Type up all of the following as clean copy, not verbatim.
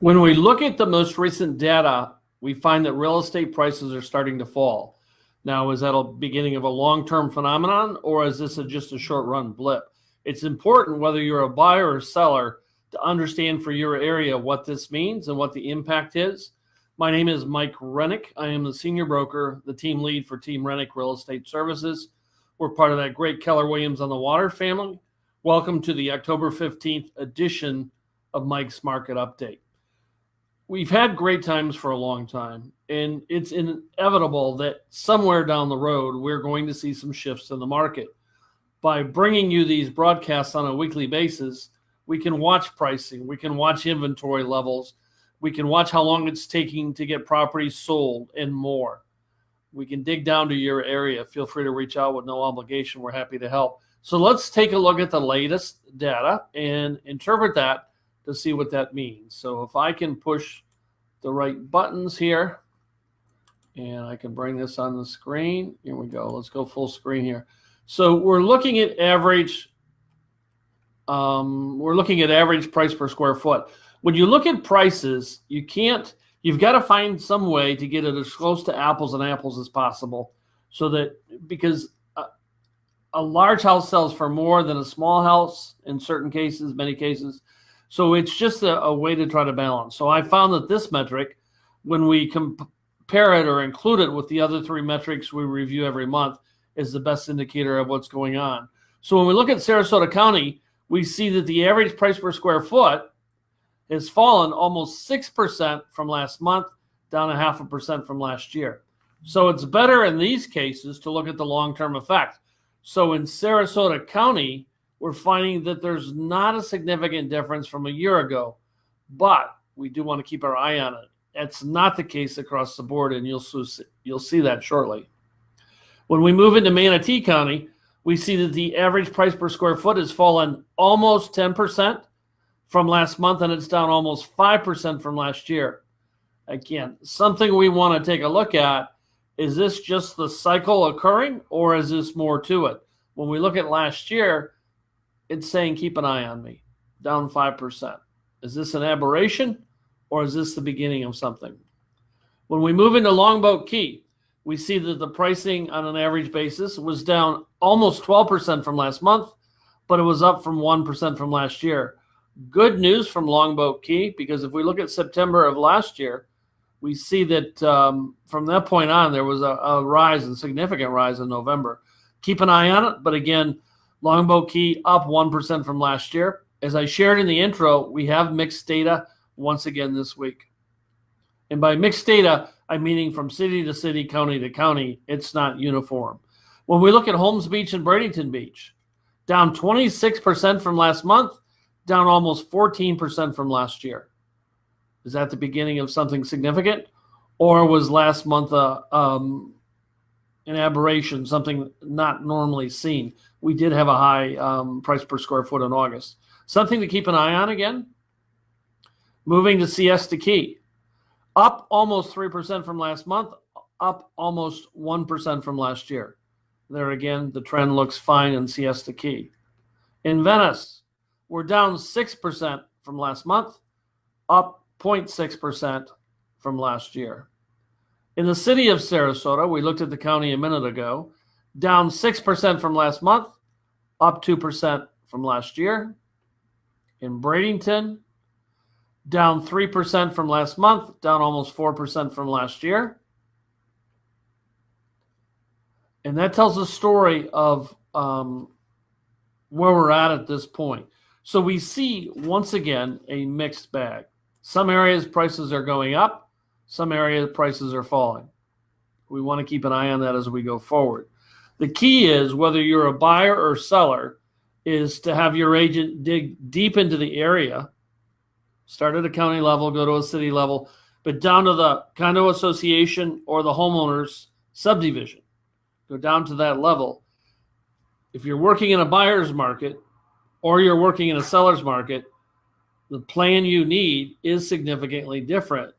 When we look at the most recent data, we find that real estate prices are starting to fall. Now, is that a beginning of a long-term phenomenon, or is this just a short-run blip? It's important, whether you're a buyer or seller, to understand for your area what this means and what the impact is. My name is Mike Rennick. I am the senior broker, the team lead for Team Rennick Real Estate Services. We're part of that great Keller Williams on the Water family. Welcome to the October 15th edition of Mike's Market Update. We've had great times for a long time, and it's inevitable that somewhere down the road, we're going to see some shifts in the market. By bringing you these broadcasts on a weekly basis, we can watch pricing, we can watch inventory levels, we can watch how long it's taking to get properties sold, and more. We can dig down to your area. Feel free to reach out with no obligation. We're happy to help. So let's take a look at the latest data and interpret that to see what that means. So if I can push the right buttons here, and I can bring this on the screen. Here we go. Let's go full screen here. So we're looking at average. We're looking at average price per square foot. When you look at prices, you've got to find some way to get it as close to apples and apples as possible, so that, because a large house sells for more than a small house in certain cases, many cases. So it's just a way to try to balance. So I found that this metric, when we compare it or include it with the other three metrics we review every month, is the best indicator of what's going on. So when we look at Sarasota County, we see that the average price per square foot has fallen almost 6% from last month, down 0.5% from last year. So it's better in these cases to look at the long-term effect. So in Sarasota County, we're finding that there's not a significant difference from a year ago, but we do want to keep our eye on it. That's not the case across the board, and you'll see that shortly. When we move into Manatee County, we see that the average price per square foot has fallen almost 10% from last month, and it's down almost 5% from last year. Again, something we want to take a look at, is this just the cycle occurring, or is this more to it? When we look at last year, it's saying keep an eye on me, down 5%. Is this an aberration, or is this the beginning of something? When we move into Longboat Key, we see that the pricing on an average basis was down almost 12% from last month, but it was up from 1% from last year. Good news from Longboat Key, because if we look at September of last year, we see that from that point on, there was a rise, a significant rise in November. Keep an eye on it, but again, Longboat Key up 1% from last year. As I shared in the intro, we have mixed data once again this week. And by mixed data, I'm meaning from city to city, county to county. It's not uniform. When we look at Holmes Beach and Bradenton Beach, down 26% from last month, down almost 14% from last year. Is that the beginning of something significant? Or was last month an aberration, something not normally seen? We did have a high price per square foot in August. Something to keep an eye on again. Moving to Siesta Key. Up almost 3% from last month, up almost 1% from last year. There again, the trend looks fine in Siesta Key. In Venice, we're down 6% from last month, up 0.6% from last year. In the city of Sarasota, we looked at the county a minute ago, down 6% from last month, up 2% from last year. In Bradenton, down 3% from last month, down almost 4% from last year. And that tells a story of where we're at this point. So we see, once again, a mixed bag. Some areas prices are going up, some areas prices are falling. We want to keep an eye on that as we go forward. The key is, whether you're a buyer or seller, is to have your agent dig deep into the area, start at a county level, go to a city level, but down to the condo association or the homeowner's subdivision. Go down to that level. If you're working in a buyer's market or you're working in a seller's market, the plan you need is significantly different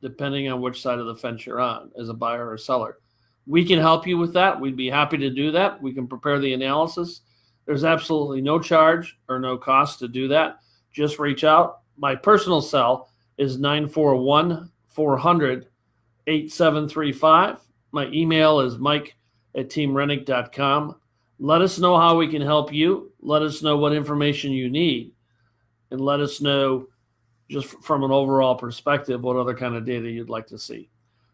depending on which side of the fence you're on as a buyer or seller. We can help you with that. We'd be happy to do that. We can prepare the analysis. There's absolutely no charge or no cost to do that. Just reach out. My personal cell is 941-400-8735. My email is mike@teamrennick.com. Let us know how we can help you. Let us know what information you need. And let us know, just from an overall perspective, what other kind of data you'd like to see.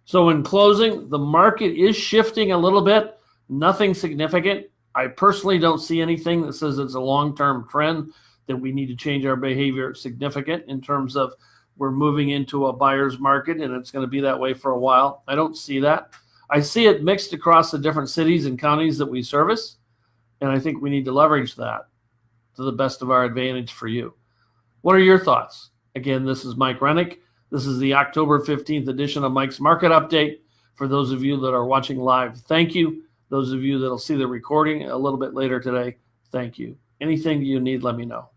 So in closing, the market is shifting a little bit. Nothing significant. I personally don't see anything that says it's a long-term trend that we need to change our behavior significant in terms of we're moving into a buyer's market and it's going to be that way for a while. I don't see that. I see it mixed across the different cities and counties that we service, and I think we need to leverage that to the best of our advantage for you. What are your thoughts? Again, this is Mike Rennick. This is the October 15th edition of Mike's Market Update. For those of you that are watching live, thank you. Those of you that will see the recording a little bit later today, thank you. Anything you need, let me know.